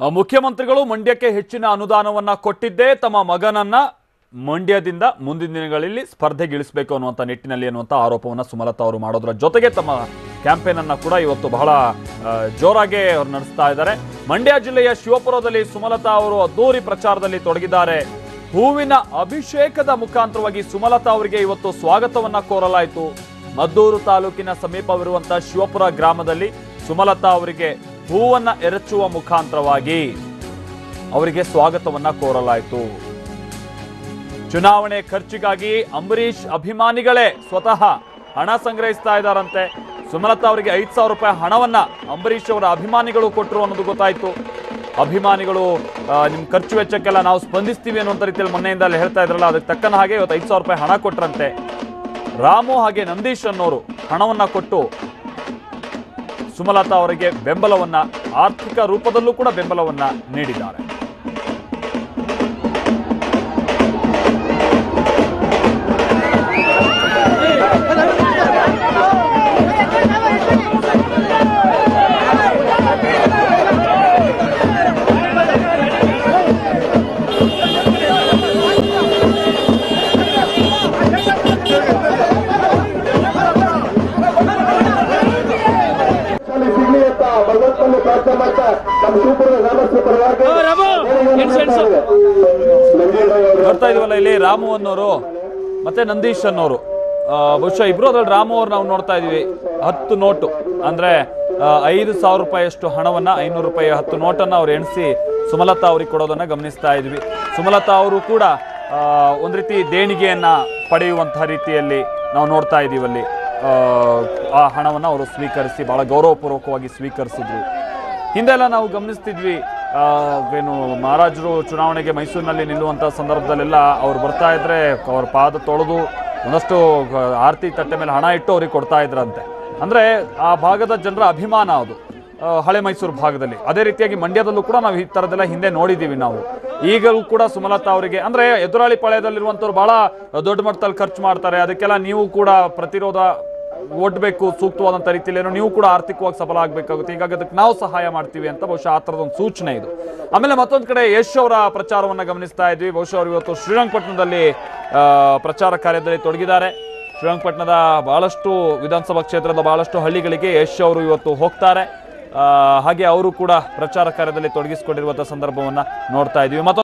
ಮುಖ್ಯಮಂತ್ರಿಗಳು ಮಂಡ್ಯಕ್ಕೆ ಹೆಚ್ಚಿನ ಅನುದಾನವನ್ನ ಕೊಟ್ಟಿದ್ದೇ ತಮ್ಮ ಮಗನನ್ನ ಮಂಡ್ಯದಿಂದ ಮುಂದಿನ ದಿನಗಳಲ್ಲಿ ಸ್ಪರ್ಧೆಗಿಳಿಸಬೇಕು ಅನ್ನುವಂತ ನಿಟ್ಟಿನಲ್ಲಿ ಅನ್ನುವಂತ ಆರೋಪವನ್ನ ಸುಮಲತಾ ಅವರು ಮಾಡೋದ್ರ ಜೊತೆಗೆ ತಮ್ಮ ಕ್ಯಾಂಪೇನ್ ಅನ್ನ ಕೂಡ ಇವತ್ತು ಬಹಳ ಜೋರಾಗಿ ಅವರು ನಡೆಸ್ತಾ ಇದ್ದಾರೆ. ಮಂಡ್ಯ ಜಿಲ್ಲೆಯ ಶಿವಪುರದಲ್ಲಿ ಸುಮಲತಾ ಅವರು ಅದ್ದೂರಿ ಪ್ರಚಾರದಲ್ಲಿ ತೊಡಗಿದ್ದಾರೆ. ಹೂವಿನ ಅಭಿಷೇಕದ ಮುಖಾಂತರವಾಗಿ ಸುಮಲತಾ ಅವರಿಗೆ ಇವತ್ತು ಸ್ವಾಗತವನ್ನ ಕೋರಲಾಯಿತು. ಮದ್ದೂರು ತಾಲೂಕಿನ ಸಮೀಪವಿರುವಂತಹ ಶಿವಪುರ ಗ್ರಾಮದಲ್ಲಿ ಸುಮಲತಾ ಅವರಿಗೆ ಹೂವನ್ನ ಎರಚುವ ಮುಖಾಂತರವಾಗಿ ಅವರಿಗೆ ಸ್ವಾಗತವನ್ನ ಕೋರಲಾಯಿತು. ಚುನಾವಣೆ ಖರ್ಚಿಗಾಗಿ ಅಂಬರೀಶ್ ಅಭಿಮಾನಿಗಳೇ ಸ್ವತಃ ಹಣ ಸಂಗ್ರಹಿಸ್ತಾ ಇದ್ದಾರಂತೆ. ಸುಮಲತಾ ಅವರಿಗೆ 5,000 ರೂಪಾಯಿ ಹಣವನ್ನ ಅಂಬರೀಶ್ ಅವರ ಅಭಿಮಾನಿಗಳು ಕೊಟ್ಟರು ಅನ್ನೋದು ಗೊತ್ತಾಯ್ತು. ಅಭಿಮಾನಿಗಳು ನಿಮ್ ಖರ್ಚು ವೆಚ್ಚಕ್ಕೆಲ್ಲ ನಾವು ಸ್ಪಂದಿಸ್ತೀವಿ ಅನ್ನುವಂಥ ರೀತಿಯಲ್ಲಿ ಮೊನ್ನೆಯಿಂದ ಹೇಳ್ತಾ ಇದ್ರಲ್ಲ, ಅದಕ್ಕೆ ತಕ್ಕನ ಹಾಗೆ ಇವತ್ತು 5,000 ರೂಪಾಯಿ ಹಣ ಕೊಟ್ಟರಂತೆ. ರಾಮು ಹಾಗೆ ನಂದೀಶ್ ಅನ್ನೋರು ಹಣವನ್ನ ಕೊಟ್ಟು ಸುಮಲತಾ ಅವರಿಗೆ ಬೆಂಬಲವನ್ನ, ಆರ್ಥಿಕ ರೂಪದಲ್ಲೂ ಕೂಡ ಬೆಂಬಲವನ್ನ ನೀಡಿದ್ದಾರೆ. ಬರ್ತಾ ಇದೀವಲ್ಲ ಇಲ್ಲಿ ರಾಮು ಅನ್ನೋರು ಮತ್ತೆ ನಂದೀಶ್ ಅನ್ನೋರು, ಬಹುಶಃ ಇಬ್ರು ಅದ್ರಲ್ಲಿ ರಾಮು ಅವ್ರು ನಾವು ನೋಡ್ತಾ ಇದೀವಿ. 10 ನೋಟು ಅಂದ್ರೆ 5,000 ರೂಪಾಯಿಯಷ್ಟು ಹಣವನ್ನ 500 ರೂಪಾಯಿ 10 ನೋಟನ್ನ ಅವ್ರು ಎಣಿಸಿ ಸುಮಲತಾ ಅವ್ರಿಗೆ ಕೊಡೋದನ್ನ ಗಮನಿಸ್ತಾ ಇದ್ವಿ. ಸುಮಲತಾ ಅವರು ಕೂಡ ಒಂದ್ ರೀತಿ ದೇಣಿಗೆಯನ್ನ ಪಡೆಯುವಂತಹ ರೀತಿಯಲ್ಲಿ ನಾವು ನೋಡ್ತಾ ಇದೀವಲ್ಲಿ. ಆ ಹಣವನ್ನ ಅವರು ಸ್ವೀಕರಿಸಿ ಬಹಳ ಗೌರವಪೂರ್ವಕವಾಗಿ ಸ್ವೀಕರಿಸಿದ್ರು. ಹಿಂದೆಲ್ಲ ನಾವು ಗಮನಿಸ್ತಿದ್ವಿ, ಏನು ಮಹಾರಾಜರು ಚುನಾವಣೆಗೆ ಮೈಸೂರಿನಲ್ಲಿ ನಿಲ್ಲುವಂಥ ಸಂದರ್ಭದಲ್ಲೆಲ್ಲ ಅವ್ರು ಬರ್ತಾ ಇದ್ರೆ ಅವ್ರ ಪಾದ ತೊಳೆದು ಒಂದಷ್ಟು ಆರತಿ ತಟ್ಟೆ ಮೇಲೆ ಹಣ ಇಟ್ಟು ಅವ್ರಿಗೆ ಕೊಡ್ತಾ ಇದ್ರಂತೆ. ಅಂದ್ರೆ ಆ ಭಾಗದ ಜನರ ಅಭಿಮಾನ ಅದು, ಹಳೆ ಮೈಸೂರು ಭಾಗದಲ್ಲಿ. ಅದೇ ರೀತಿಯಾಗಿ ಮಂಡ್ಯದಲ್ಲೂ ಕೂಡ ನಾವು ಈ ಥರದ್ದೆಲ್ಲ ಹಿಂದೆ ನೋಡಿದ್ದೀವಿ ನಾವು. ಈಗಲೂ ಕೂಡ ಸುಮಲತಾ ಅವರಿಗೆ ಅಂದ್ರೆ ಎದುರಾಳಿ ಪಾಳ್ಯದಲ್ಲಿರುವಂಥವ್ರು ಬಹಳ ದೊಡ್ಡ ಮಟ್ಟದಲ್ಲಿ ಖರ್ಚು ಮಾಡ್ತಾರೆ, ಅದಕ್ಕೆಲ್ಲ ನೀವು ಕೂಡ ಪ್ರತಿರೋಧ ಒಡ್ಬೇಕು, ಸೂಕ್ತವಾದಂಥ ರೀತಿಯಲ್ಲಿ ಏನೋ ನೀವು ಕೂಡ ಆರ್ಥಿಕವಾಗಿ ಸಫಲ ಆಗಬೇಕಾಗುತ್ತೆ, ಹೀಗಾಗಿ ಅದಕ್ಕೆ ನಾವು ಸಹಾಯ ಮಾಡ್ತೀವಿ ಅಂತ ಬಹುಶಃ ಆ ಥರದೊಂದು ಸೂಚನೆ ಇದು. ಆಮೇಲೆ ಮತ್ತೊಂದು ಕಡೆ ಯಶ್ ಅವರ ಪ್ರಚಾರವನ್ನು ಗಮನಿಸ್ತಾ ಇದ್ವಿ. ಬಹುಶಃ ಅವರು ಇವತ್ತು ಶ್ರೀರಂಗಪಟ್ಟಣದಲ್ಲಿ ಪ್ರಚಾರ ಕಾರ್ಯದಲ್ಲಿ ತೊಡಗಿದ್ದಾರೆ. ಶ್ರೀರಂಗಪಟ್ಟಣದ ಬಹಳಷ್ಟು ವಿಧಾನಸಭಾ ಕ್ಷೇತ್ರದ ಬಹಳಷ್ಟು ಹಳ್ಳಿಗಳಿಗೆ ಯಶ್ ಅವರು ಇವತ್ತು ಹೋಗ್ತಾರೆ. ಹಾಗೆ ಅವರು ಕೂಡ ಪ್ರಚಾರ ಕಾರ್ಯದಲ್ಲಿ ತೊಡಗಿಸಿಕೊಂಡಿರುವಂಥ ಸಂದರ್ಭವನ್ನು ನೋಡ್ತಾ ಇದ್ವಿ.